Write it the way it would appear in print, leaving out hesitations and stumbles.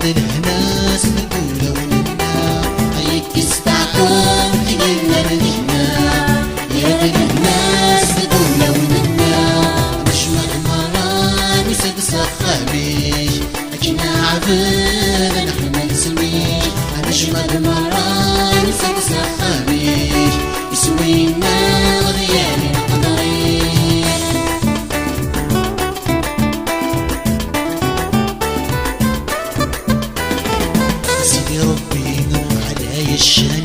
يرضي الناس نقول ولنا هيك استعكم تقلنا بدينا يرضي الناس نقول ولنا مش مغمران وسد صخابيش لكن عبد نحن ما نسويش مش مغمران وسد صخابيش يسوينا غيالي نقدريش سيدي ربي نور علي الشان